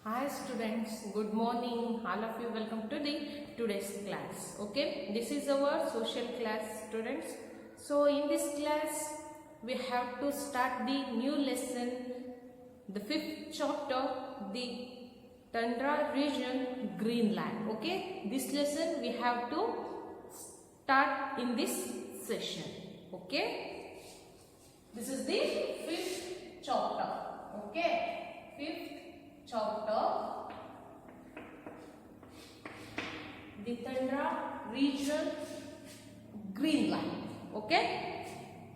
Hi students, good morning. All of you welcome to the today's class. Okay, this is our social class students. So in this class we have to start the new lesson, the fifth chapter, the Tundra region, Greenland. Okay, this lesson we have to start in this session. Okay, this is the fifth chapter. Okay, fifth chapter, the Tundra region, Greenland. Okay,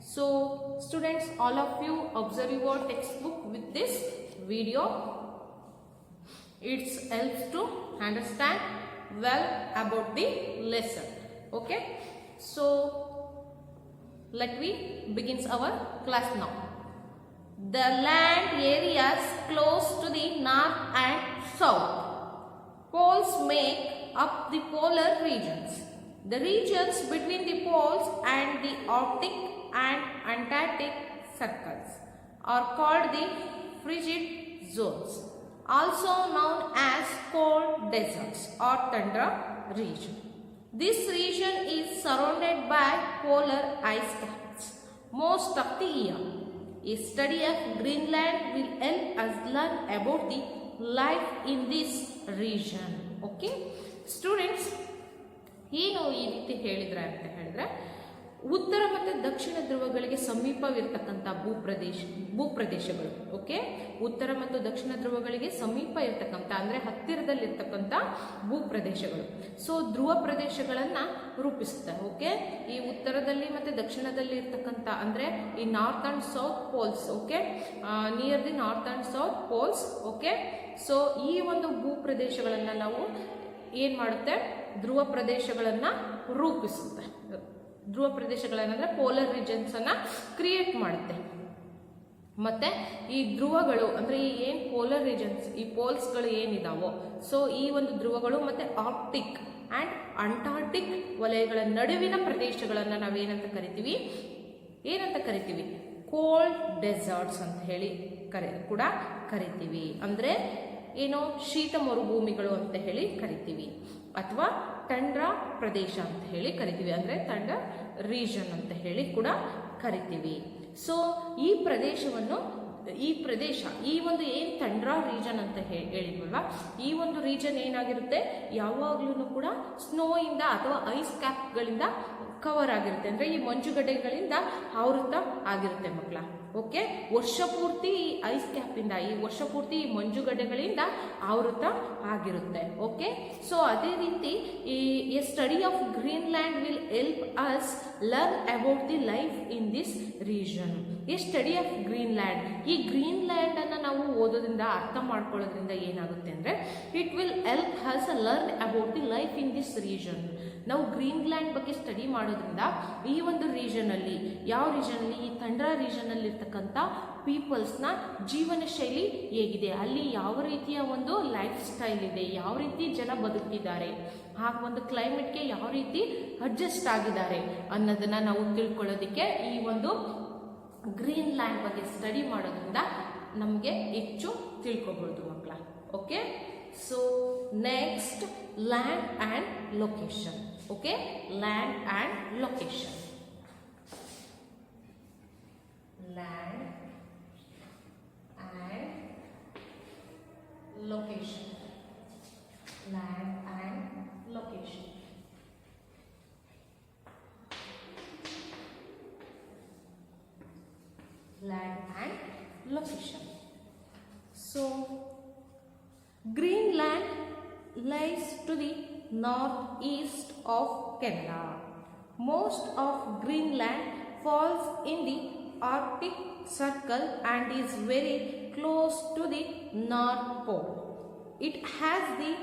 so students, all of you observe your textbook with this video. It helps to understand well about the lesson. Okay, so let me begin our class now. The land areas close to the north and south poles make up the polar regions. The regions between the poles and the Arctic and Antarctic circles are called the frigid zones, also known as cold deserts or tundra region. This region is surrounded by polar ice caps most of the year. A study of Greenland will help us learn about the life in this region. Okay, students, ಏನು ಈ ರೀತಿ ಹೇಳಿದ್ರೆ ಅಂತ ಹೇಳಿದ್ರೆ, ಉತ್ತರ ಮತ್ತು ದಕ್ಷಿಣ ಧ್ರುವಗಳಿಗೆ ಸಮೀಪವಿರ್ತಕ್ಕಂಥ ಭೂಪ್ರದೇಶಗಳು. Okay, ಉತ್ತರ ಮತ್ತು ದಕ್ಷಿಣ ಧ್ರುವಗಳಿಗೆ ಸಮೀಪ ಇರ್ತಕ್ಕಂಥ ಅಂದ್ರೆ ಹತ್ತಿರದಲ್ಲಿರ್ತಕ್ಕಂಥ ಭೂಪ್ರದೇಶಗಳು. ಸೊ ಧ್ರುವ ಪ್ರದೇಶಗಳನ್ನ ರೂಪಿಸುತ್ತೆ. ಓಕೆ, ಈ ಉತ್ತರದಲ್ಲಿ ಮತ್ತೆ ದಕ್ಷಿಣದಲ್ಲಿ ಇರ್ತಕ್ಕಂಥ ಅಂದ್ರೆ ಈ north and south poles. Okay, near the north and south poles. Okay, so ಈ ಒಂದು ಭೂಪ್ರದೇಶಗಳನ್ನ ನಾವು ಏನ್ ಮಾಡುತ್ತೆ, ಧ್ರುವ ಪ್ರದೇಶಗಳನ್ನ ರೂಪಿಸುತ್ತೆ. ಧ್ರುವ ಪ್ರದೇಶಗಳೇನಂದ್ರೆ ಪೋಲರ್ ರೀಜನ್ಸ್ ಅನ್ನ ಕ್ರಿಯೇಟ್ ಮಾಡುತ್ತೆ. ಮತ್ತೆ ಈ ಧ್ರುವಗಳು ಅಂದ್ರೆ ಈ ಏನ್ ಪೋಲರ್ ರೀಜನ್ಸ್, ಈ ಪೋಲ್ಸ್ಗಳು ಏನಿದಾವೋ, ಸೊ ಈ ಒಂದು ಧ್ರುವಗಳು ಮತ್ತೆ ಆರ್ಕ್ಟಿಕ್ ಅಂಡ್ ಅಂಟಾರ್ಟಿಕ್ ವಲಯಗಳ ನಡುವಿನ ಪ್ರದೇಶಗಳನ್ನ ನಾವೇನಂತ ಕರಿತೀವಿ, ಕೋಲ್ಡ್ ಡೆಸರ್ಟ್ಸ್ ಅಂತ ಹೇಳಿ ಕೂಡ ಕರಿತೀವಿ. ಅಂದ್ರೆ ಏನೋ ಶೀತ ಮರುಭೂಮಿಗಳು ಅಂತ ಹೇಳಿ ಕರಿತೀವಿ, ಅಥವಾ ಟಂಡ್ರಾ ಪ್ರದೇಶ ಅಂತ ಹೇಳಿ ಕರಿತೀವಿ, ಅಂದ್ರೆ ಟಂಡ್ರಾ ರೀಜನ್ ಅಂತ ಹೇಳಿ ಕೂಡ ಕರಿತೀವಿ. ಸೊ ಈ ಪ್ರದೇಶ ಈ ಒಂದು ಏನ್ ಟಂಡ್ರಾ ರೀಜನ್ ಅಂತ ಹೇಳಿದ್ವಲ್ವಾ, ಈ ಒಂದು ರೀಜನ್ ಏನಾಗಿರುತ್ತೆ, ಯಾವಾಗ್ಲೂ ಕೂಡ ಸ್ನೋ ಇಂದ ಅಥವಾ ಐಸ್ ಕ್ಯಾಪ್ಗಳಿಂದ ಕವರ್ ಆಗಿರುತ್ತೆ. ಅಂದ್ರೆ ಈ ಮಂಜುಗಡ್ಡೆಗಳಿಂದ ಆವೃತ ಆಗಿರುತ್ತೆ ಮಕ್ಕಳ. ಓಕೆ, ವರ್ಷ ಪೂರ್ತಿ ಈ ಐಸ್ ಕ್ಯಾಪ್ ಇಂದ, ಈ ವರ್ಷ ಪೂರ್ತಿ ಈ ಮಂಜುಗಡ್ಡೆಗಳಿಂದ ಆವೃತ ಆಗಿರುತ್ತೆ. ಓಕೆ, ಸೊ ಅದೇ ರೀತಿ A study of Greenland will help us learn about the life in this region. A study of Greenland, ಈ ಗ್ರೀನ್ಲ್ಯಾಂಡ್ ಅನ್ನ ನಾವು ಓದೋದ್ರಿಂದ, ಅರ್ಥ ಮಾಡ್ಕೊಳ್ಳೋದ್ರಿಂದ ಏನಾಗುತ್ತೆ ಅಂದ್ರೆ, it will help us learn about the life in this region. ನಾವು ಗ್ರೀನ್ಲ್ಯಾಂಡ್ ಬಗ್ಗೆ ಸ್ಟಡಿ ಮಾಡೋದ್ರಿಂದ ಈ ಒಂದು ರೀಜನ್ ಅಲ್ಲಿ, ಯಾವ ರೀಜನ್ ಅಲ್ಲಿ, ಈ ಟಂಡ್ರಾ ರೀಜನ್ ಅಲ್ಲಿ ಇರ್ತಕ್ಕಂಥ ಪೀಪಲ್ಸ್ನ ಜೀವನ ಶೈಲಿ ಹೇಗಿದೆ, ಅಲ್ಲಿ ಯಾವ ರೀತಿಯ ಒಂದು ಲೈಫ್ ಸ್ಟೈಲ್ ಇದೆ, ಯಾವ ರೀತಿ ಜನ ಬದುಕ್ತಿದ್ದಾರೆ, ಆ ಒಂದು ಕ್ಲೈಮೇಟ್ಗೆ ಯಾವ ರೀತಿ ಅಡ್ಜಸ್ಟ್ ಆಗಿದ್ದಾರೆ ಅನ್ನೋದನ್ನ ನಾವು ತಿಳ್ಕೊಳ್ಳೋದಕ್ಕೆ ಈ ಒಂದು ಗ್ರೀನ್ಲ್ಯಾಂಡ್ ಬಗ್ಗೆ ಸ್ಟಡಿ ಮಾಡೋದ್ರಿಂದ ನಮಗೆ ಹೆಚ್ಚು ತಿಳ್ಕೊಬಹುದು ಮಕ್ಕಳ. Okay, so next land and location. Okay, land and location. Land and location. Land and location. Land and location. So Greenland lies to the northeast of Canada. Most of Greenland falls in the Arctic Circle and is very close to the North Pole. It has the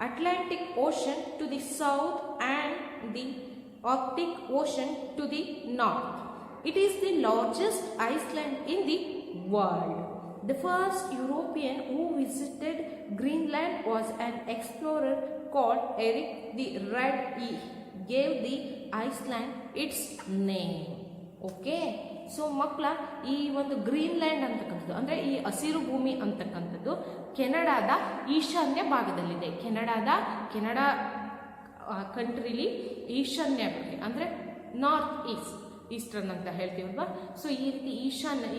Atlantic Ocean to the south and the Arctic Ocean to the north. It is the largest island in the world. The first European who visited Greenland was an explorer called Erik the Red. He gave the Iceland its name. Okay, so ಮಕ್ಕಳ ಈ ಒಂದು Greenland ಅಂತಕ್ಕಂಥದ್ದು ಅಂದರೆ ಈ ಹಸಿರು ಭೂಮಿ ಅಂತಕ್ಕಂಥದ್ದು ಕೆನಡಾದ ಈಶಾನ್ಯ ಭಾಗದಲ್ಲಿದೆ. ಕೆನಡಾ ಕಂಟ್ರಿಲಿ ಈಶಾನ್ಯ ಅಂದರೆ ನಾರ್ತ್ ಈಸ್ಟರ್ನ್ ಅಂತ ಹೇಳ್ತೀವಲ್ವಾ. ಸೊ ಈ ರೀತಿ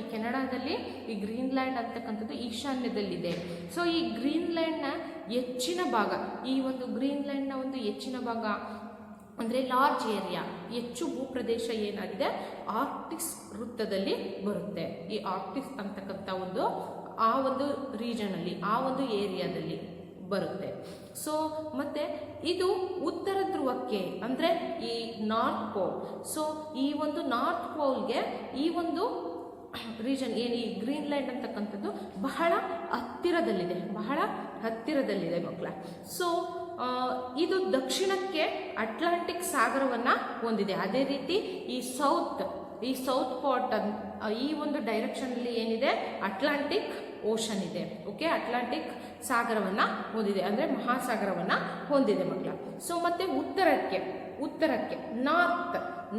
ಈ ಕೆನಡಾದಲ್ಲಿ ಈ ಗ್ರೀನ್ಲ್ಯಾಂಡ್ ಅಂತಕ್ಕಂಥದ್ದು ಈಶಾನ್ಯದಲ್ಲಿದೆ. ಸೊ ಈ ಗ್ರೀನ್ಲ್ಯಾಂಡ್ನ ಹೆಚ್ಚಿನ ಭಾಗ, ಈ ಒಂದು ಗ್ರೀನ್ಲ್ಯಾಂಡ್ನ ಒಂದು ಹೆಚ್ಚಿನ ಭಾಗ ಅಂದರೆ ಲಾರ್ಜ್ ಏರಿಯಾ, ಹೆಚ್ಚು ಭೂಪ್ರದೇಶ ಏನಾಗಿದೆ ಆರ್ಕ್ಟಿಕ್ಸ್ ವೃತ್ತದಲ್ಲಿ ಬರುತ್ತೆ. ಈ ಆರ್ಕ್ಟಿಕ್ಸ್ ಅಂತಕ್ಕಂಥ ಆ ಒಂದು ರೀಜನಲ್ಲಿ, ಆ ಒಂದು ಏರಿಯಾದಲ್ಲಿ ಬರುತ್ತೆ. ಸೊ ಮತ್ತೆ ಇದು ಉತ್ತರ ಧ್ರುವಕ್ಕೆ ಅಂದರೆ ಈ ನಾರ್ತ್ ಪೋಲ್. ಸೊ ಈ ಒಂದು ನಾರ್ತ್ ಪೋಲ್ಗೆ ಈ ಒಂದು ರೀಜನ್ ಏನು ಈ ಗ್ರೀನ್ಲ್ಯಾಂಡ್ ಅಂತಕ್ಕಂಥದ್ದು ಬಹಳ ಹತ್ತಿರದಲ್ಲಿದೆ ಮಕ್ಕಳ. ಸೊ ಇದು ದಕ್ಷಿಣಕ್ಕೆ ಅಟ್ಲಾಂಟಿಕ್ ಸಾಗರವನ್ನು ಹೊಂದಿದೆ. ಅದೇ ರೀತಿ ಈ ಸೌತ್ ಪಾರ್ಟ್ ಈ ಒಂದು ಡೈರೆಕ್ಷನಲ್ಲಿ ಏನಿದೆ ಅಟ್ಲಾಂಟಿಕ್ ಓಷನ್ ಇದೆ. ಓಕೆ, ಅಟ್ಲಾಂಟಿಕ್ ಸಾಗರವನ್ನು ಹೊಂದಿದೆ ಅಂದರೆ ಮಹಾಸಾಗರವನ್ನು ಹೊಂದಿದೆ ಮಕ್ಕಳ. ಸೊ ಮತ್ತೆ ಉತ್ತರಕ್ಕೆ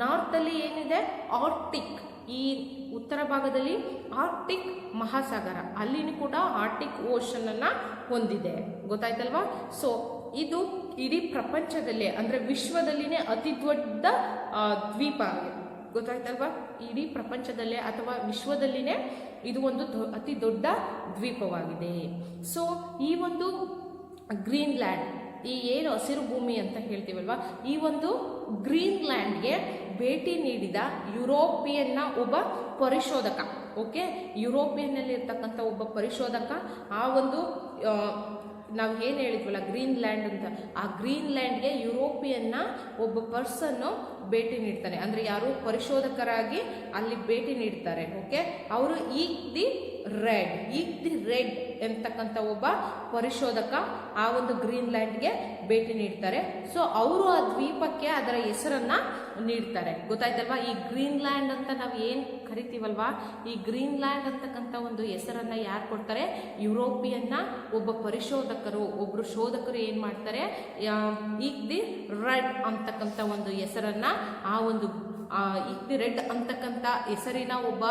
ನಾರ್ತಲ್ಲಿ ಏನಿದೆ ಆರ್ಟಿಕ್, ಈ ಉತ್ತರ ಭಾಗದಲ್ಲಿ ಆರ್ಟಿಕ್ ಮಹಾಸಾಗರ, ಅಲ್ಲಿನೂ ಕೂಡ ಆರ್ಟಿಕ್ ಓಷನ್ ಅನ್ನ ಹೊಂದಿದೆ. ಗೊತ್ತಾಯ್ತಲ್ವಾ? ಸೊ ಇದು ಇಡೀ ಪ್ರಪಂಚದಲ್ಲೇ ಅಂದರೆ ವಿಶ್ವದಲ್ಲಿನೇ ಅತಿ ದೊಡ್ಡ ದ್ವೀಪ ಆಗಿದೆ. ಗೊತ್ತಾಯ್ತಲ್ವಾ? ಇಡೀ ಪ್ರಪಂಚದಲ್ಲೇ ಅಥವಾ ವಿಶ್ವದಲ್ಲಿನೇ ಇದು ಒಂದು ಅತಿ ದೊಡ್ಡ ದ್ವೀಪವಾಗಿದೆ. ಸೊ ಈ ಒಂದು ಗ್ರೀನ್ಲ್ಯಾಂಡ್, ಈ ಏನು ಹಸಿರು ಭೂಮಿ ಅಂತ ಹೇಳ್ತೀವಲ್ವಾ, ಈ ಒಂದು ಗ್ರೀನ್ಲ್ಯಾಂಡ್ಗೆ ಭೇಟಿ ನೀಡಿದ ಯುರೋಪಿಯನ್ನ ಒಬ್ಬ ಪರಿಶೋಧಕ, ಓಕೆ, ಯುರೋಪಿಯನ್ನಲ್ಲಿ ಇರ್ತಕ್ಕಂಥ ಒಬ್ಬ ಪರಿಶೋಧಕ ಆ ಒಂದು ನಾವು ಏನು ಹೇಳಿದ್ವಲ್ಲ ಗ್ರೀನ್ಲ್ಯಾಂಡ್ ಅಂತ, ಆ ಗ್ರೀನ್ಲ್ಯಾಂಡ್ಗೆ ಯುರೋಪಿಯನ್ನ ಒಬ್ಬ ಪರ್ಸನ್ನು ಭೇಟಿ ನೀಡ್ತಾನೆ. ಅಂದರೆ ಯಾರು ಪರಿಶೋಧಕರಾಗಿ ಅಲ್ಲಿ ಭೇಟಿ ನೀಡ್ತಾರೆ. ಓಕೆ, ಅವರು ಈಗ್ ದಿ ರೆಡ್ ಎಂತಕ್ಕಂಥ ಒಬ್ಬ ಪರಿಶೋಧಕ ಆ ಒಂದು ಗ್ರೀನ್ಲ್ಯಾಂಡ್ಗೆ ಭೇಟಿ ನೀಡ್ತಾರೆ. ಸೊ ಅವರು ಆ ದ್ವೀಪಕ್ಕೆ ಅದರ ಹೆಸರನ್ನ ನೀಡ್ತಾರೆ. ಗೊತ್ತಾಯ್ತಲ್ವಾ? ಈ ಗ್ರೀನ್ಲ್ಯಾಂಡ್ ಅಂತ ನಾವು ಏನು ಕರಿತೀವಲ್ವಾ, ಈ ಗ್ರೀನ್ಲ್ಯಾಂಡ್ ಅಂತಕ್ಕಂಥ ಒಂದು ಹೆಸರನ್ನ ಯಾರು ಕೊಡ್ತಾರೆ? ಯುರೋಪಿಯನ್ನ ಒಬ್ಬ ಒಬ್ರು ಶೋಧಕರು ಏನ್ ಮಾಡ್ತಾರೆ, ಈಗ್ ದಿ ರೆಡ್ ಅಂತಕ್ಕಂಥ ಒಂದು ಹೆಸರನ್ನ ಆ ಒಂದು ಈಗ್ ದಿ ರೆಡ್ ಅಂತಕ್ಕಂಥ ಹೆಸರಿನ ಒಬ್ಬ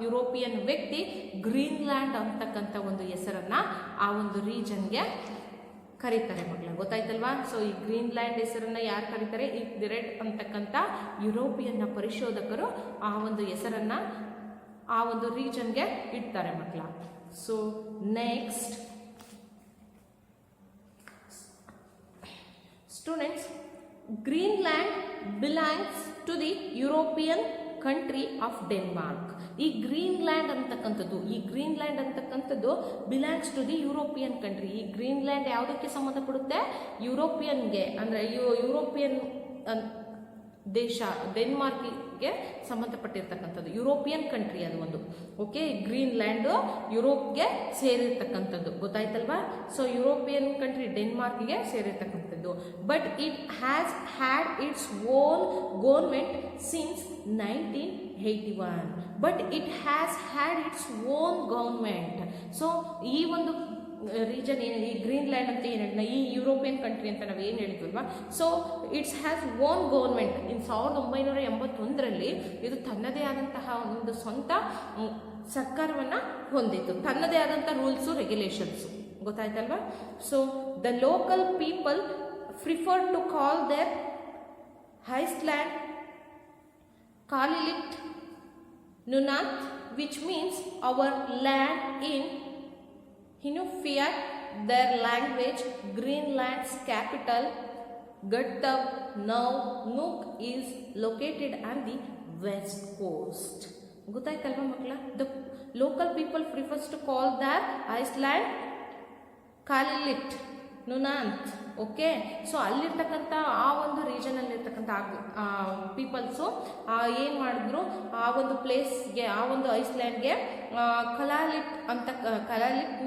ಯುರೋಪಿಯನ್ ವ್ಯಕ್ತಿ ಗ್ರೀನ್ಲ್ಯಾಂಡ್ ಅಂತಕ್ಕಂಥ ಒಂದು ಹೆಸರನ್ನ ಆ ಒಂದು ರೀಜನ್ಗೆ ಕರೀತಾರೆ ಮಕ್ಕಳ. ಗೊತ್ತಾಯ್ತಲ್ವಾ? ಸೊ ಈ ಗ್ರೀನ್ಲ್ಯಾಂಡ್ ಹೆಸರನ್ನ ಯಾರು ಕರೀತಾರೆ? ಈಗ್ ದಿ ರೆಡ್ ಅಂತಕ್ಕಂಥ ಯುರೋಪಿಯನ್ ಪರಿಶೋಧಕರು ಆ ಒಂದು ಹೆಸರನ್ನ ಆ ಒಂದು ರೀಜನ್ಗೆ ಇಡ್ತಾರೆ ಮಕ್ಕಳ. So next students, Greenland belongs to the European country of Denmark. ಈ ಗ್ರೀನ್ಲ್ಯಾಂಡ್ ಅಂತಕ್ಕಂಥದ್ದು belongs to the European country. ಈ ಗ್ರೀನ್ಲ್ಯಾಂಡ್ ಯಾವುದಕ್ಕೆ ಸಂಬಂಧಪಡುತ್ತೆ? ಯುರೋಪಿಯನ್ಗೆ, ಅಂದರೆ ಯುರೋಪಿಯನ್ ದೇಶ ಡೆನ್ಮಾರ್ಕಿಗೆ ಸಂಬಂಧಪಟ್ಟಿರ್ತಕ್ಕಂಥದ್ದು. ಯುರೋಪಿಯನ್ ಕಂಟ್ರಿ ಅದು ಒಂದು. ಓಕೆ, ಗ್ರೀನ್ಲ್ಯಾಂಡ್ ಯುರೋಪ್ಗೆ ಸೇರಿರ್ತಕ್ಕಂಥದ್ದು. ಗೊತ್ತಾಯ್ತಲ್ವಾ? ಸೊ ಯುರೋಪಿಯನ್ ಕಂಟ್ರಿ ಡೆನ್ಮಾರ್ಕ್ಗೆ ಸೇರಿರ್ತಕ್ಕಂಥದ್ದು. But it has had its own government since 1981. But it has had its own government. So ಈ ಒಂದು ರೀಜನ್ ಏನಿದೆ, ಈ ಗ್ರೀನ್ಲ್ಯಾಂಡ್ ಅಂತ ಏನು ಹೇಳಿದ್ನ, ಈ ಯುರೋಪಿಯನ್ ಕಂಟ್ರಿ ಅಂತ ನಾವು ಏನು ಹೇಳಿದ್ವಲ್ವಾ, so its has own government. 1981ರಲ್ಲಿ ಇದು ತನ್ನದೇ ಆದಂತಹ ಒಂದು ಸ್ವಂತ ಸರ್ಕಾರವನ್ನು ಹೊಂದಿತ್ತು, ತನ್ನದೇ ಆದಂಥ ರೂಲ್ಸು ರೆಗ್ಯುಲೇಷನ್ಸು. ಗೊತ್ತಾಯ್ತಲ್ವಾ? So the local people prefer to call their island Kalaallit Nunaat, which means our land in Inupiaq, their language. Greenland's capital, Guttorp, now Nuuk, is located on the west coast. ಗೊತ್ತಾಯ್ತಲ್ವಾ ಮಕ್ಕಳ? The local people prefers to call their Iceland Kaalilit Nunant. Okay, so ಅಲ್ಲಿರ್ತಕ್ಕಂಥ ಆ ಒಂದು ರೀಜನಲ್ಲಿರ್ತಕ್ಕಂಥ peoples ಏನು ಮಾಡಿದ್ರು, ಆ ಒಂದು ಪ್ಲೇಸ್ಗೆ, ಆ ಒಂದು ಐಸ್ಲ್ಯಾಂಡ್ಗೆ ಕಲಾಲಿಟ್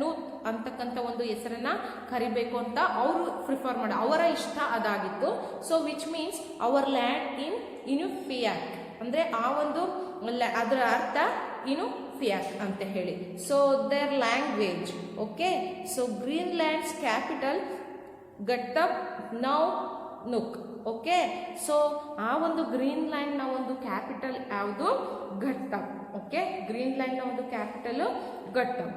ನೂತ್ ಅಂತಕ್ಕಂಥ ಒಂದು ಹೆಸರನ್ನ ಕರಿಬೇಕು ಅಂತ ಅವರು ಪ್ರಿಫರ್ ಮಾಡಿ, ಅವರ ಇಷ್ಟ ಅದಾಗಿತ್ತು. So which means our land in Inupiaq, ಅಂದರೆ ಆ ಒಂದು ಅದರ ಅರ್ಥ ಇನುಪಿಯಾಕ್ ಅಂತ ಹೇಳಿ. So their language. Okay, so Greenland's capital Godthab, now Nuuk. Okay, so ಆ ಒಂದು ಗ್ರೀನ್ಲ್ಯಾಂಡ್ನ ಒಂದು ಕ್ಯಾಪಿಟಲ್ ಯಾವುದು? ಗಟ್ಟಪ್. ಓಕೆ, ಗ್ರೀನ್ಲ್ಯಾಂಡ್ನ ಒಂದು capital Godthab.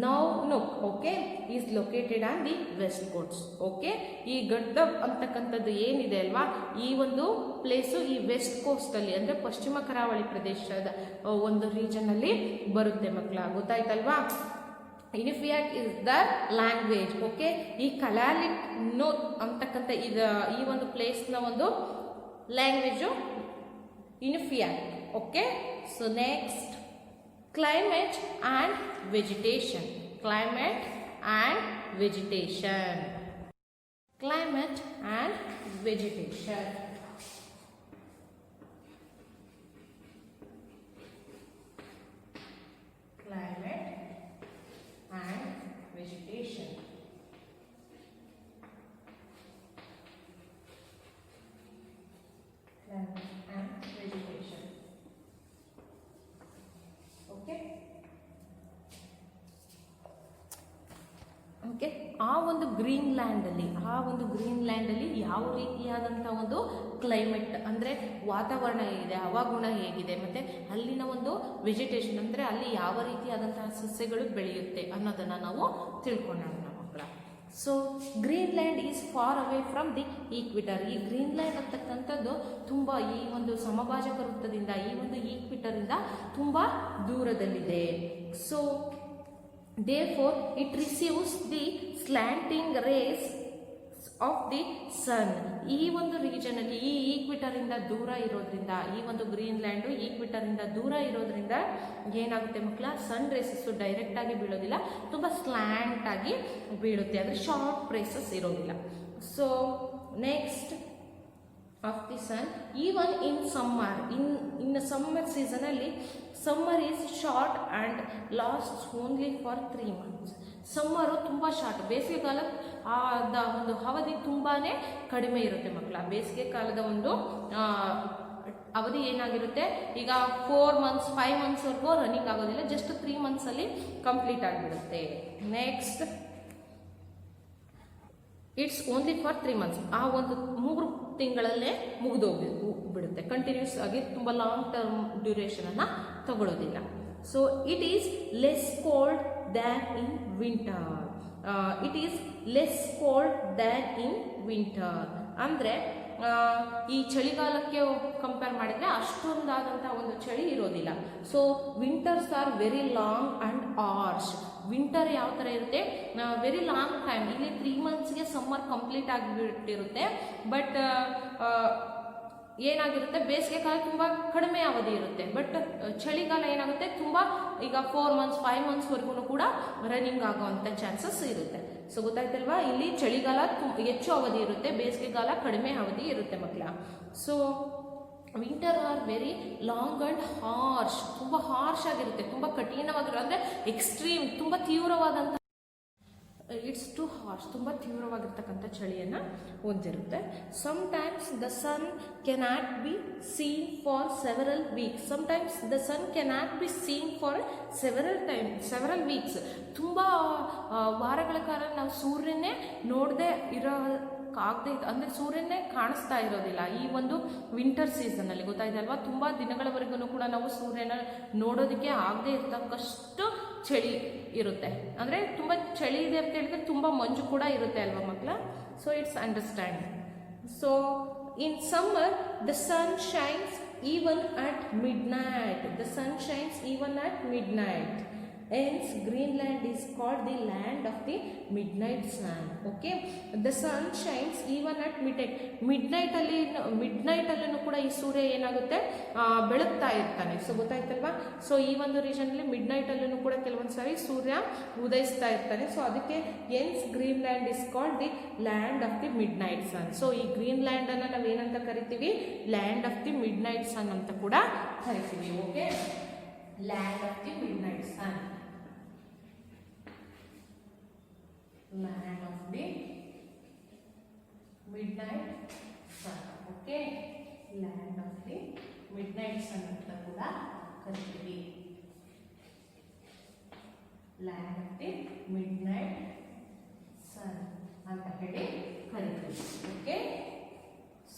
Now Nuuk okay is located on the west coast. Okay, ಈ ಗಡ್ಡಬ್ ಅಂತಕ್ಕಂಥದ್ದು ಏನಿದೆ ಅಲ್ವಾ, ಈ ಒಂದು ಪ್ಲೇಸು ಈ ವೆಸ್ಟ್ ಕೋಸ್ಟ್ ಅಲ್ಲಿ ಅಂದ್ರೆ ಪಶ್ಚಿಮ ಕರಾವಳಿ ಪ್ರದೇಶದ ಒಂದು ರೀಜನ್ ಅಲ್ಲಿ ಬರುತ್ತೆ ಮಕ್ಕಳ. ಗೊತ್ತಾಯ್ತಲ್ವಾ? Inupiaq is the language. Okay, ಈ ಕಲಾಲಿಟ್ ನೋ ಅಂತಕ್ಕಂಥ ಈ ಒಂದು ಪ್ಲೇಸ್ನ ಒಂದು language Inupiaq. Okay, so next climate and vegetation. Climate and vegetation. Climate and vegetation. Climate and vegetation. Climate and vegetation. Okay, ಆ ಒಂದು ಗ್ರೀನ್ಲ್ಯಾಂಡಲ್ಲಿ ಯಾವ ರೀತಿಯಾದಂಥ ಒಂದು ಕ್ಲೈಮೇಟ್ ಅಂದರೆ ವಾತಾವರಣ ಹೇಗಿದೆ, ಹವಾಗುಣ ಹೇಗಿದೆ, ಮತ್ತು ಅಲ್ಲಿನ ಒಂದು ವೆಜಿಟೇಷನ್ ಅಂದರೆ ಅಲ್ಲಿ ಯಾವ ರೀತಿಯಾದಂತಹ ಸಸ್ಯಗಳು ಬೆಳೆಯುತ್ತೆ ಅನ್ನೋದನ್ನು ನಾವು ತಿಳ್ಕೊಳ್ಳೋಣ ಮಕ್ಕಳ. So Greenland is far away from the equator. ಈ ಗ್ರೀನ್ಲ್ಯಾಂಡ್ ಅಂತಕ್ಕಂಥದ್ದು ತುಂಬ ಈ ಒಂದು ಸಮಭಾಜಕ ವೃತ್ತದಿಂದ ಈ ಒಂದು ಈಕ್ವಿಟರಿಂದ ತುಂಬ ದೂರದಲ್ಲಿದೆ. So therefore it receives the slanting rays of the sun. ಈ ಒಂದು ರೀಜನ್ ಅಲ್ಲಿ ಈ ಈಕ್ವಿಟರ್ ಇಂದ ದೂರ ಇರೋದ್ರಿಂದ, ಈ ಒಂದು ಗ್ರೀನ್ಲ್ಯಾಂಡ್ ಈಕ್ವಿಟರ್ ಇಂದ ದೂರ ಇರೋದ್ರಿಂದ ಏನಾಗುತ್ತೆ ಮಕ್ಕಳ, ಸನ್ ರೇಸಸ್ ಡೈರೆಕ್ಟ್ ಆಗಿ ಬೀಳೋದಿಲ್ಲ, ತುಂಬಾ ಸ್ಲ್ಯಾಂಟ್ ಆಗಿ ಬೀಳುತ್ತೆ, ಅಂದ್ರೆ ಶಾರ್ಟ್ ರೇಸಸ್ ಇರೋದಿಲ್ಲ. So next of the sun, even in summer, in the summer season ಅಲ್ಲಿ summer is short and lasts only for 3 months. ಸಮ್ಮರು ತುಂಬ ಶಾರ್ಟ್, ಬೇಸಿಗೆ ಕಾಲದ ಒಂದು ಅವಧಿ ತುಂಬಾನೇ ಕಡಿಮೆ ಇರುತ್ತೆ ಮಕ್ಕಳ. ಬೇಸಿಗೆ ಕಾಲದ ಒಂದು ಅವಧಿ ಏನಾಗಿರುತ್ತೆ, ಈಗ 4 months 5 months ವರೆಗೂ ರನ್ನಿಂಗ್ ಆಗೋದಿಲ್ಲ, ಜಸ್ಟ್ 3 months ಅಲ್ಲಿ ಕಂಪ್ಲೀಟ್ ಆಗಿಬಿಡುತ್ತೆ. Next it's only for 3 months. ಆ ಒಂದು 3 ತಿಂಗಳಲ್ಲೇ ಮುಗಿದೋಗ್ಬಿಡುತ್ತೆ, ಕಂಟಿನ್ಯೂಸ್ ಆಗಿ ತುಂಬ ಲಾಂಗ್ ಟರ್ಮ್ ಡ್ಯೂರೇಷನ್ ಅನ್ನ ತಗೊಳ್ಳೋದಿಲ್ಲ. So it is less cold than in winter. It is less cold than in winter ಅಂದರೆ ಈ ಚಳಿಗಾಲಕ್ಕೆ ಕಂಪೇರ್ ಮಾಡಿದರೆ ಅಷ್ಟೊಂದಾದಂಥ ಒಂದು ಚಳಿ ಇರೋದಿಲ್ಲ. So winters are very long and harsh. Winter ಯಾವ ಥರ ಇರುತ್ತೆ, ವೆರಿ ಲಾಂಗ್ ಟೈಮ್, ಇಲ್ಲಿ 3 monthsಗೆ ಸಮ್ಮರ್ ಕಂಪ್ಲೀಟ್ ಆಗಿಬಿಟ್ಟಿರುತ್ತೆ. ಬಟ್ ಏನಾಗಿರುತ್ತೆ, ಬೇಸಿಗೆ ಕಾಲ ತುಂಬ ಕಡಿಮೆ ಅವಧಿ ಇರುತ್ತೆ. ಬಟ್ ಚಳಿಗಾಲ ಏನಾಗುತ್ತೆ, ತುಂಬ ಈಗ 4 months 5 months ವರೆಗೂ ಕೂಡ ರನ್ನಿಂಗ್ ಆಗುವಂಥ ಚಾನ್ಸಸ್ ಇರುತ್ತೆ. ಸೊ ಗೊತ್ತಾಯ್ತಲ್ವಾ, ಇಲ್ಲಿ ಚಳಿಗಾಲ ಹೆಚ್ಚು ಅವಧಿ ಇರುತ್ತೆ, ಬೇಸಿಗೆಗಾಲ ಕಡಿಮೆ ಅವಧಿ ಇರುತ್ತೆ ಮಕ್ಕಳ. So winter R very long and harsh, ತುಂಬ ಹಾರ್ಶ್ ಆಗಿರುತ್ತೆ, ತುಂಬ ಕಠಿಣವಾಗಿರುತ್ತೆ, ಅಂದರೆ ಎಕ್ಸ್ಟ್ರೀಮ್, ತುಂಬ ತೀವ್ರವಾದಂಥ, ಇಟ್ಸ್ ಟು ಹಾರ್ಶ್, ತುಂಬ ತೀವ್ರವಾಗಿರ್ತಕ್ಕಂಥ ಚಳಿಯನ್ನು ಹೊಂದಿರುತ್ತೆ. Sometimes the sun cannot be seen for several weeks. Sometimes the sun cannot be seen for several weeks. ತುಂಬ ವಾರಗಳ ಕಾಲ ನಾವು ಸೂರ್ಯನೇ ನೋಡದೆ ಆಗದೆ, ಅಂದರೆ ಸೂರ್ಯನೇ ಕಾಣಿಸ್ತಾ ಇರೋದಿಲ್ಲ ಈ ಒಂದು ವಿಂಟರ್ ಸೀಸನಲ್ಲಿ. ಗೊತ್ತಾಯ್ತು ಅಲ್ವಾ, ತುಂಬ ದಿನಗಳವರೆಗೂ ಕೂಡ ನಾವು ಸೂರ್ಯನ ನೋಡೋದಕ್ಕೆ ಆಗದೆ ಇರ್ತಕ್ಕಷ್ಟು ಚಳಿ ಇರುತ್ತೆ. ಅಂದರೆ ತುಂಬ ಚಳಿ ಇದೆ ಅಂತ ಹೇಳಿದ್ರೆ ತುಂಬ ಮಂಜು ಕೂಡ ಇರುತ್ತೆ ಅಲ್ವಾ ಮಕ್ಕಳ. So it's understand. So in summer the sun shines even at midnight. The sun shines even at midnight. Hence Greenland is called the land of the midnight sun. Okay, the sun shines even at midnight. midnight ಅಲ್ಲೂ ಕೂಡ ಈ ಸೂರ್ಯ ಏನಾಗುತ್ತೆ, ಬೆಳಗ್ತಾ ಇರ್ತಾನೆ. So ಗೊತ್ತಾಯ್ತಲ್ವಾ. So ಈ ಒಂದು region ಅಲ್ಲಿ mid night ಅಲ್ಲೂ ಕೂಡ ಕೆಲವೊಂದ್ಸರಿ ಸೂರ್ಯ ಉದಯಿಸ್ತಾ ಇರ್ತಾನೆ. ಸೊ ಅದಕ್ಕೆ hence Greenland is called the land of the midnight sun. So ಈ ಗ್ರೀನ್ಲ್ಯಾಂಡ್ ಅನ್ನ ನಾವು ಏನಂತ ಕರಿತೀವಿ, ಲ್ಯಾಂಡ್ ಆಫ್ ದಿ ಮಿಡ್ನೈಟ್ ಸನ್ ಅಂತ ಕೂಡ ಕರಿತೀವಿ. Okay, land of the midnight sun. Land of the midnight sun. Okay, land of the midnight sun ಅಂತ ಕೂಡ ಕರಿತೀವಿ. land of the midnight sun ಅಂತ ಹೇಳಿ ಕರಿತೀವಿ. Okay,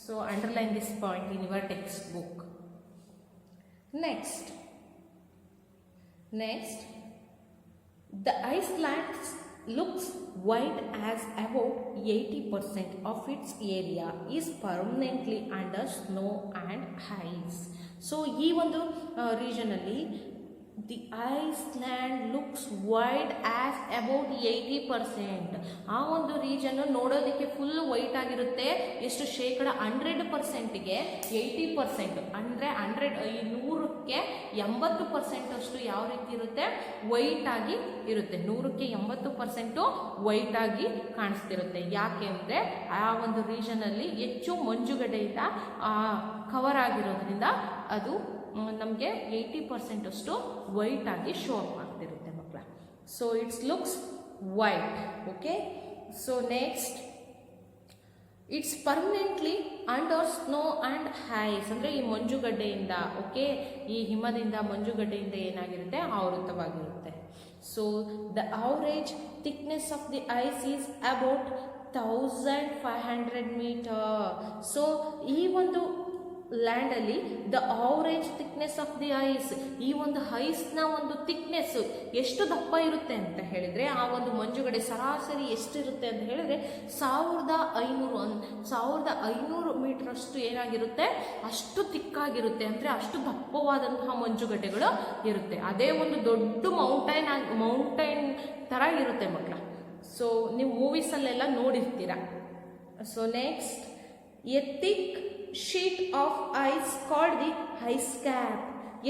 so underline this point in your textbook. Next, The iceland looks wide as about 80% of its area is permanently under snow and ice. So ಈ ಒಂದು ರೀಜನಲ್ಲಿ the island looks wide as about 80%. ಆ ಒಂದು region ನೋಡೋದಕ್ಕೆ full white ಆಗಿರುತ್ತೆ. ಎಷ್ಟು ಶೇಕಡ 100%ಗೆ 80%, ಅಂದರೆ 100ಕ್ಕೆ 80% ಅಷ್ಟು ಯಾವ ರೀತಿ ಇರುತ್ತೆ, ವೈಟ್ ಆಗಿ ಇರುತ್ತೆ. 100ಕ್ಕೆ 80% ವೈಟ್ ಆಗಿ ಕಾಣಿಸ್ತಿರುತ್ತೆ. ಯಾಕೆ ಅಂದರೆ ಆ ಒಂದು ರೀಜನಲ್ಲಿ ಹೆಚ್ಚು ಮಂಜುಗಡ್ಡೆಯಿಂದ ಕವರ್ ಆಗಿರೋದ್ರಿಂದ ಅದು ನಮಗೆ 80% ಅಷ್ಟು ವೈಟ್ ಆಗಿ ಶೋ ಅಪ್ ಆಗ್ತಿರುತ್ತೆ ಮಕ್ಕಳ. So it's looks white. Okay, so next it's permanently under snow and ice. ಅಂದರೆ ಈ ಮಂಜುಗಡ್ಡೆಯಿಂದ, ಓಕೆ, ಈ ಹಿಮದಿಂದ ಮಂಜುಗಡ್ಡೆಯಿಂದ ಏನಾಗಿರುತ್ತೆ, ಆವೃತವಾಗಿರುತ್ತೆ. So the average thickness of the ice is about 1500 metre. So ಈ ಒಂದು ಲ್ಯಾಂಡಲ್ಲಿ the average thickness of the ice, ಈ ಒಂದು ಐಸ್ನ ಒಂದು ಥಿಕ್ನೆಸ್ ಎಷ್ಟು ದಪ್ಪ ಇರುತ್ತೆ ಅಂತ ಹೇಳಿದರೆ, ಆ ಒಂದು ಮಂಜುಗಡ್ಡೆ ಸರಾಸರಿ ಎಷ್ಟಿರುತ್ತೆ ಅಂತ ಹೇಳಿದ್ರೆ 1500 ಮೀಟರ್ ಅಷ್ಟು ಏನಾಗಿರುತ್ತೆ, ಅಷ್ಟು ತಿಕ್ಕಾಗಿರುತ್ತೆ. ಅಂದರೆ ಅಷ್ಟು ದಪ್ಪವಾದಂತಹ ಮಂಜುಗಡ್ಡೆಗಳು ಇರುತ್ತೆ. ಅದೇ ಒಂದು ದೊಡ್ಡ ಮೌಂಟೈನ್ ಥರ ಇರುತ್ತೆ ಮಕ್ಕಳ. ಸೊ ನೀವು ಮೂವೀಸಲ್ಲೆಲ್ಲ ನೋಡಿರ್ತೀರ. So next a thick sheet of ice called the ice cap.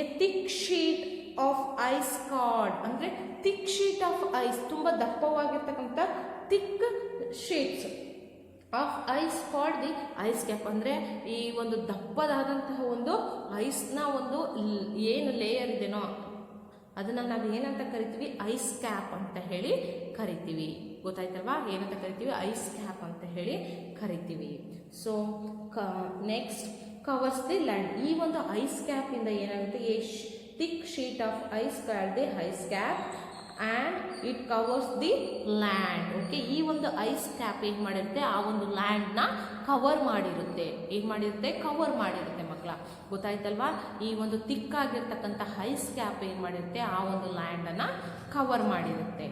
A thick sheet of ice called, ಅಂದರೆ thick sheet of ice, ತುಂಬ ದಪ್ಪವಾಗಿರ್ತಕ್ಕಂಥ thick sheets of ice called the ice cap. ಅಂದರೆ ಈ ಒಂದು ದಪ್ಪದಾದಂತಹ ಒಂದು ಐಸ್ನ ಒಂದು ಏನು ಲೇಯರ್ ಇದೆನೋ ಅದನ್ನು ನಾವು ಏನಂತ ಕರಿತೀವಿ, ಐಸ್ ಕ್ಯಾಪ್ ಅಂತ ಹೇಳಿ ಕರಿತೀವಿ. ಗೊತ್ತಾಯ್ತಲ್ವಾ, ಏನಂತ ಕರಿತೀವಿ, ಐಸ್ ಕ್ಯಾಪ್ ಅಂತ ಹೇಳಿ ಕರಿತೀವಿ. So next covers the land. ಈ ಒಂದು ಐಸ್ ಕ್ಯಾಪ್ ಇಂದ ಏನಾಗುತ್ತೆ, A thick sheet of ice called the ice cap and it covers the land. Okay, ಈ ಒಂದು ಐಸ್ ಕ್ಯಾಪ್ ಏನು ಮಾಡಿರುತ್ತೆ, ಆ ಒಂದು ಲ್ಯಾಂಡ್ನ ಕವರ್ ಮಾಡಿರುತ್ತೆ. ಏನು ಮಾಡಿರುತ್ತೆ, ಕವರ್ ಮಾಡಿರುತ್ತೆ ಮಕ್ಕಳ. ಗೊತ್ತಾಯ್ತಲ್ವಾ, ಈ ಒಂದು ತಿಕ್ಕಾಗಿರ್ತಕ್ಕಂಥ ಐಸ್ ಕ್ಯಾಪ್ ಏನು ಮಾಡಿರುತ್ತೆ, ಆ ಒಂದು ಲ್ಯಾಂಡನ್ನು ಕವರ್ ಮಾಡಿರುತ್ತೆ.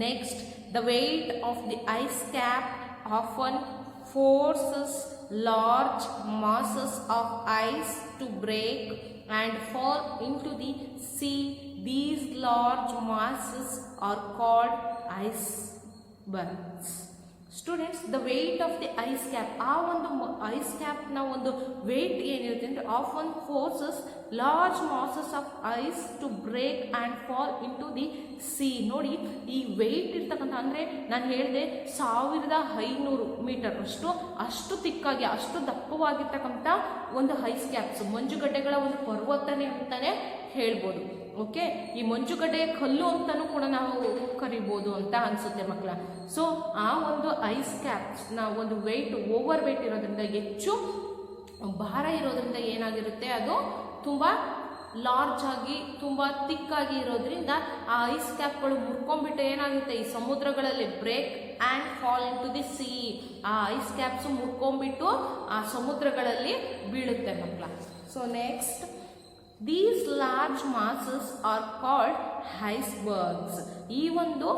Next the weight of the ice cap often forces large masses of ice to break and fall into the sea. These large masses are called icebergs. Students, the weight of the ice cap, ಆ ಒಂದು ice ಕ್ಯಾಪ್ನ ಒಂದು weight ಏನಿರುತ್ತೆ ಅಂದರೆ often forces large masses of ice to break and fall into the sea. ನೋಡಿ, ಈ weight ಇರ್ತಕ್ಕಂಥ, ಅಂದರೆ ನಾನು ಹೇಳಿದೆ 1500 ಮೀಟರ್ ಅಷ್ಟು ತಿಕ್ಕಾಗಿ, ಅಷ್ಟು ದಪ್ಪವಾಗಿರ್ತಕ್ಕಂಥ ಒಂದು ಐಸ್ ಕ್ಯಾಪ್ಸ್, ಮಂಜುಗಡ್ಡೆಗಳ ಒಂದು ಪರ್ವತನೆ ಅಂತಲೇ ಹೇಳ್ಬೋದು. ಓಕೆ, ಈ ಮಂಜುಗಡ್ಡೆಯ ಕಲ್ಲು ಅಂತಲೂ ಕೂಡ ನಾವು ಕರಿಬೋದು ಅಂತ ಅನಿಸುತ್ತೆ ಮಕ್ಕಳ. ಸೊ ಆ ಒಂದು ಐಸ್ ಕ್ಯಾಪ್ಸ್ನ ಒಂದು ವೆಯ್ಟ್, ಓವರ್ ವೆಯ್ಟ್ ಇರೋದ್ರಿಂದ, ಹೆಚ್ಚು ಭಾರ ಇರೋದ್ರಿಂದ ಏನಾಗಿರುತ್ತೆ, ಅದು ತುಂಬ ಲಾರ್ಜ್ ಆಗಿ ತುಂಬ ತಿಕ್ಕಾಗಿ ಇರೋದ್ರಿಂದ ಆ ಐಸ್ ಕ್ಯಾಪ್ಗಳು ಮುರ್ಕೊಂಡ್ಬಿಟ್ಟು ಏನಾಗುತ್ತೆ, ಈ ಸಮುದ್ರಗಳಲ್ಲಿ break and fall into the sea. ಆ ಐಸ್ ಕ್ಯಾಪ್ಸು ಮುರ್ಕೊಂಡ್ಬಿಟ್ಟು ಆ ಸಮುದ್ರಗಳಲ್ಲಿ ಬೀಳುತ್ತೆ ಮಕ್ಕಳ. So next these large masses are called icebergs. ಈ ಒಂದು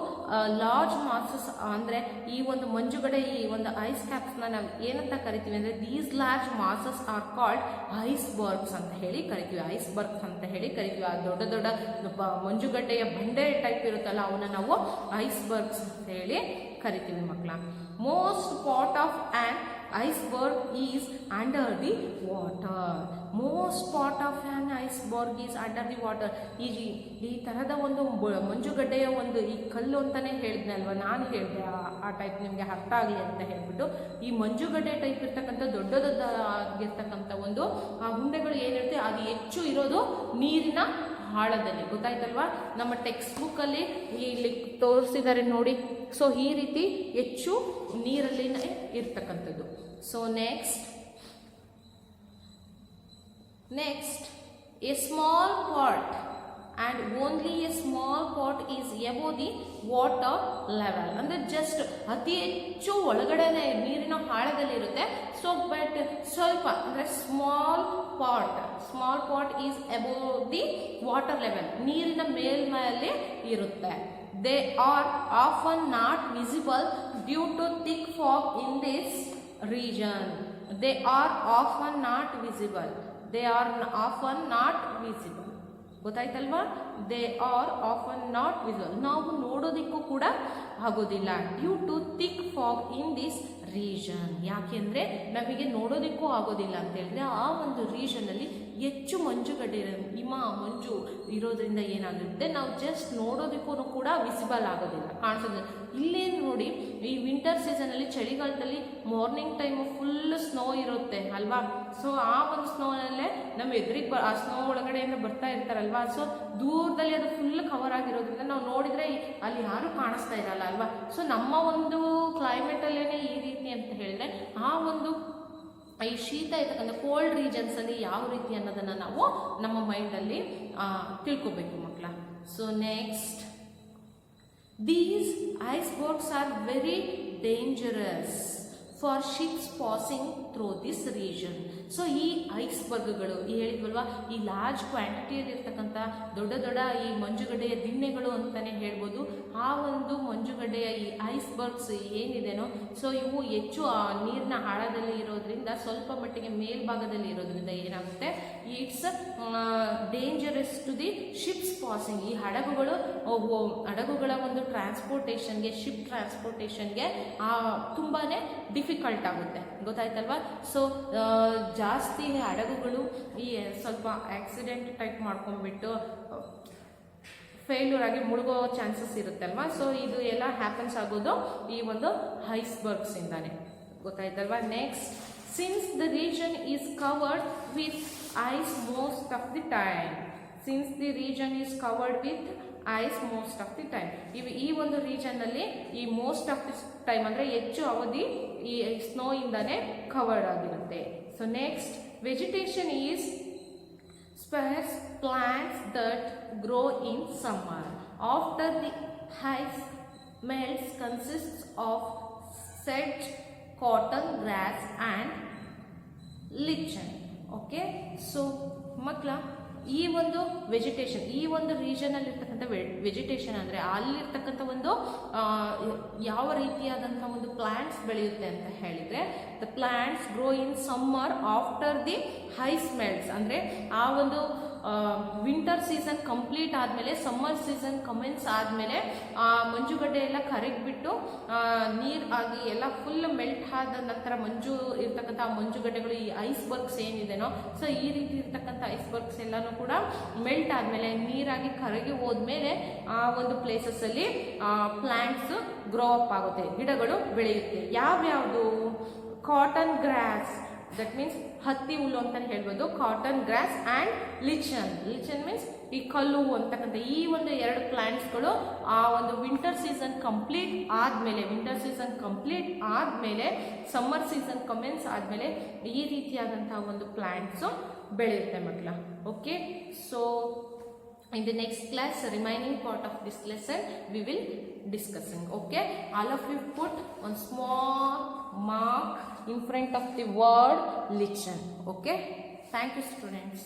ಲಾರ್ಜ್ ಮಾಸಸ್ ಅಂದರೆ ಈ ಒಂದು ಮಂಜುಗಡ್ಡೆ, ಈ ಒಂದು ಐಸ್ ಕ್ಯಾಪ್ಸ್ನ ನಾವು ಏನಂತ ಕರಿತೀವಿ ಅಂದರೆ these large masses are called icebergs ಅಂತ ಹೇಳಿ ಕರಿತೀವಿ. ಐಸ್ಬರ್ಗ್ಸ್ ಅಂತ ಹೇಳಿ ಕರಿತೀವಿ. ಆ ದೊಡ್ಡ ದೊಡ್ಡ ಮಂಜುಗಡ್ಡೆಯ ಬಂಡೆ ಟೈಪ್ ಇರುತ್ತಲ್ಲ, ಅವನ್ನ ನಾವು ಐಸ್ಬರ್ಗ್ಸ್ ಅಂತ ಹೇಳಿ ಕರಿತೀವಿ ಮಕ್ಕಳ. Most part of an iceberg is under the water. Most part of an iceberg is under the water. ಈ ತರಹದ ಒಂದು ಮಂಜುಗಡ್ಡೆಯ ಒಂದು ಈ ಕಲ್ಲು ಅಂತಾನೆ ಹೇಳಿದ್ನೆ ಅಲ್ವಾ, ನಾನು ಹೇಳಿದೆ ಆ ಟೈಪ್ ನಿಮಗೆ ಅರ್ಥ ಆಗಲಿ ಅಂತ ಹೇಳ್ಬಿಟ್ಟು. ಈ ಮಂಜುಗಡ್ಡೆ ಟೈಪ್ ಇರ್ತಕ್ಕಂಥ ದೊಡ್ಡ ದೊಡ್ಡದಾಗಿರ್ತಕ್ಕಂಥ ಒಂದು ಆ ಹುಂಡೆಗಳು ಏನಿರುತ್ತೆ, ಅದು ಹೆಚ್ಚು ಇರೋದು ನೀರಿನ ಆಳದಲ್ಲಿ. ಗೊತ್ತಾಯ್ತಲ್ವಾ, ನಮ್ಮ ಟೆಕ್ಸ್ಟ್ ಬುಕ್ಕಲ್ಲಿ ಇಲ್ಲಿ ತೋರಿಸಿದ್ದಾರೆ ನೋಡಿ. ಸೊ ಈ ರೀತಿ ಹೆಚ್ಚು ನೀರಲ್ಲಿನೇ ಇರ್ತಕ್ಕಂಥದ್ದು. So next A small pot and only a small part is above the water level. ಅಂದರೆ ಜಸ್ಟ್ ಅತಿ ಹೆಚ್ಚು ಒಳಗಡೆನೆ ನೀರಿನ ಆಳದಲ್ಲಿ ಇರುತ್ತೆ. ಸೊ ಬಟ್ ಸ್ವಲ್ಪ ಅಂದರೆ small part is above the water level, ನೀರಿನ ಮೇಲ್ಮೈಯಲ್ಲಿ ಇರುತ್ತೆ. they are often not visible due to thick fog in this region. They are often not visible. They are often not visible. ಗೊತ್ತಾಯ್ತಲ್ವಾ? They are often not visible. ನಾವು ನೋಡೋದಕ್ಕೂ ಕೂಡ ಆಗೋದಿಲ್ಲ due to thick fog in this region. ಯಾಕೆಂದರೆ ನಮಗೆ ನೋಡೋದಕ್ಕೂ ಆಗೋದಿಲ್ಲ ಅಂತ ಹೇಳಿದ್ರೆ ಆ ಒಂದು ರೀಜನಲ್ಲಿ ಹೆಚ್ಚು ಮಂಜುಗಡ್ಡೆ ಹಿಮ ಮಂಜು ಇರೋದ್ರಿಂದ ಏನಾಗುತ್ತೆ, ನಾವು ಜಸ್ಟ್ ನೋಡೋದಕ್ಕೂ ಕೂಡ ವಿಸಿಬಲ್ ಆಗೋದಿಲ್ಲ, ಕಾಣಿಸೋದಿಲ್ಲ. ಇಲ್ಲೇನು ನೋಡಿ, ಈ ವಿಂಟರ್ ಸೀಸನಲ್ಲಿ ಚಳಿಗಾಲದಲ್ಲಿ ಮಾರ್ನಿಂಗ್ ಟೈಮು ಫುಲ್ ಸ್ನೋ ಇರುತ್ತೆ ಅಲ್ವಾ. ಸೊ ಆ ಒಂದು ಸ್ನೋನಲ್ಲೇ ನಮ್ಮ ಎದುರಿಗೆ ಆ ಸ್ನೋ ಒಳಗಡೆಯಿಂದ ಬರ್ತಾ ಇರ್ತಾರಲ್ವಾ. ಸೊ ದೂರದಲ್ಲಿ ಅದು ಫುಲ್ ಕವರ್ ಆಗಿರೋದ್ರಿಂದ ನಾವು ನೋಡಿದರೆ ಅಲ್ಲಿ ಯಾರೂ ಕಾಣಿಸ್ತಾ ಇರಲ್ಲ ಅಲ್ವಾ. ಸೊ ನಮ್ಮ ಒಂದು ಕ್ಲೈಮೇಟಲ್ಲೇ ಈ ರೀತಿ ಅಂತ ಹೇಳಿದ್ರೆ ಆ ಒಂದು ಈ ಶೀತ ಇರ್ತಕ್ಕಂಥ ಕೋಲ್ಡ್ ರೀಜನ್ಸಲ್ಲಿ ಯಾವ ರೀತಿ ಅನ್ನೋದನ್ನು ನಾವು ನಮ್ಮ ಮೈಂಡಲ್ಲಿ ತಿಳ್ಕೊಬೇಕು ಮಕ್ಕಳ. So next, these icebergs are very dangerous for ships passing through this region. So ಈ ಐಸ್ಬರ್ಗ್ಗಳು ಹೇಳಿದ್ವಲ್ವಾ, ಈ ಲಾರ್ಜ್ ಕ್ವಾಂಟಿಟಿಯಲ್ಲಿ ಇರ್ತಕ್ಕಂಥ ದೊಡ್ಡ ದೊಡ್ಡ ಈ ಮಂಜುಗಡ್ಡೆಯ ದಿಣ್ಣೆಗಳು ಅಂತಲೇ ಹೇಳ್ಬೋದು. ಆ ಒಂದು ಮಂಜುಗಡ್ಡೆಯ ಈ ಐಸ್ಬರ್ಗ್ಸ್ ಏನಿದೆನೋ, ಸೊ ಇವು ಹೆಚ್ಚು ನೀರಿನ ಆಳದಲ್ಲಿ ಇರೋದ್ರಿಂದ, ಸ್ವಲ್ಪ ಮಟ್ಟಿಗೆ ಮೇಲ್ಭಾಗದಲ್ಲಿ ಇರೋದ್ರಿಂದ ಏನಾಗುತ್ತೆ, it's dangerous to the ships passing. ಈ ಹಡಗುಗಳ ಒಂದು ಟ್ರಾನ್ಸ್ಪೋರ್ಟೇಷನ್ಗೆ, ಶಿಪ್ ಟ್ರಾನ್ಸ್ಪೋರ್ಟೇಷನ್ಗೆ ತುಂಬಾ ಡಿಫಿಕಲ್ಟ್ ಆಗುತ್ತೆ, ಗೊತ್ತಾಯ್ತಲ್ವಾ. ಸೊ ಜಾಸ್ತಿ ಹಡಗುಗಳು ಈ ಸ್ವಲ್ಪ ಆಕ್ಸಿಡೆಂಟ್ ಟೈಪ್ ಮಾಡ್ಕೊಂಡ್ಬಿಟ್ಟು ಫೇಲ್ಯೂರ್ ಆಗಿ ಮುಳುಗೋ ಚಾನ್ಸಸ್ ಇರುತ್ತಲ್ವಾ. ಸೊ ಇದು ಎಲ್ಲ ಹ್ಯಾಪನ್ಸ್ ಆಗೋದು ಈ ಒಂದು ಐಸ್ಬರ್ಗ್ಸ್ ಇಂದಾನೆ, ಗೊತ್ತಾಯ್ತಲ್ವಾ. Next, since the region is covered with ice most of the time. Since the region is covered with ice most of the time. ಈ ಒಂದು ರೀಜನ್ನಲ್ಲಿ ಈ ಮೋಸ್ಟ್ ಆಫ್ ದಿ ಟೈಮ್ ಅಂದರೆ ಹೆಚ್ಚು ಅವಧಿ ಈ ಸ್ನೋ ಇಂದಾನೆ ಕವರ್ಡ್ ಆಗಿರುತ್ತೆ. So next, vegetation is sparse plants that grow in summer. After the ice melts, consists of sedge, cotton, grass and lichen. Okay, so ಮಕ್ಕಳ, ಈ ಒಂದು ವೆಜಿಟೇಷನ್, ಈ ಒಂದು ರೀಜನಲ್ಲಿ ಇರ್ತಕ್ಕಂಥ ವೆಜಿಟೇಷನ್ ಅಂದರೆ ಅಲ್ಲಿರ್ತಕ್ಕಂಥ ಒಂದು ಯಾವ ರೀತಿಯಾದಂಥ ಒಂದು ಪ್ಲಾಂಟ್ಸ್ ಬೆಳೆಯುತ್ತೆ ಅಂತ ಹೇಳಿದರೆ, the plants grow in summer after the eyes melts. ಅಂದರೆ ಆ ಒಂದು ವಿಂಟರ್ ಸೀಸನ್ ಕಂಪ್ಲೀಟ್ ಆದಮೇಲೆ, ಸಮ್ಮರ್ ಸೀಸನ್ ಕಮೆನ್ಸ್ ಆದಮೇಲೆ ಮಂಜುಗಡ್ಡೆ ಎಲ್ಲ ಕರಗಿಬಿಟ್ಟು ನೀರು ಆಗಿ ಎಲ್ಲ ಫುಲ್ ಮೆಲ್ಟ್ ಆದ ನಂತರ ಮಂಜು ಇರ್ತಕ್ಕಂಥ ಮಂಜುಗಡ್ಡೆಗಳು, ಈ ಐಸ್ಬರ್ಗ್ಸ್ ಏನಿದೆನೋ, ಸೊ ಈ ರೀತಿ ಇರ್ತಕ್ಕಂಥ ಐಸ್ಬರ್ಗ್ಸ್ ಎಲ್ಲನೂ ಕೂಡ ಮೆಲ್ಟ್ ಆದಮೇಲೆ, ನೀರಾಗಿ ಕರಗಿ ಹೋದ್ಮೇಲೆ ಆ ಒಂದು ಪ್ಲೇಸಸ್ಸಲ್ಲಿ ಪ್ಲಾಂಟ್ಸ್ ಗ್ರೋ ಅಪ್ ಆಗುತ್ತೆ, ಗಿಡಗಳು ಬೆಳೆಯುತ್ತೆ. ಯಾವ್ಯಾವುದು? ಕಾಟನ್ ಗ್ರಾಸ್, ದಟ್ ಮೀನ್ಸ್ ಹತ್ತಿ ಹುಲ್ಲು ಅಂತಲೇ ಹೇಳ್ಬೋದು. Cotton grass and lichen. Lichen means ಈ ಕಲ್ಲು ಅಂತಕ್ಕಂಥ ಈ ಒಂದು ಎರಡು ಪ್ಲಾಂಟ್ಸ್ಗಳು ಆ ಒಂದು ವಿಂಟರ್ ಸೀಸನ್ ಕಂಪ್ಲೀಟ್ ಆದಮೇಲೆ ಸಮ್ಮರ್ ಸೀಸನ್ ಕಮೆನ್ಸ್ ಆದಮೇಲೆ ಈ ರೀತಿಯಾದಂಥ ಒಂದು ಪ್ಲಾಂಟ್ಸು ಬೆಳೆಯುತ್ತೆ ಮಕ್ಕಳ. Okay, so in the next class, remaining part of this lesson we will discussing. Okay, all of you put one small mark in front of the word lichen. Okay, thank you students.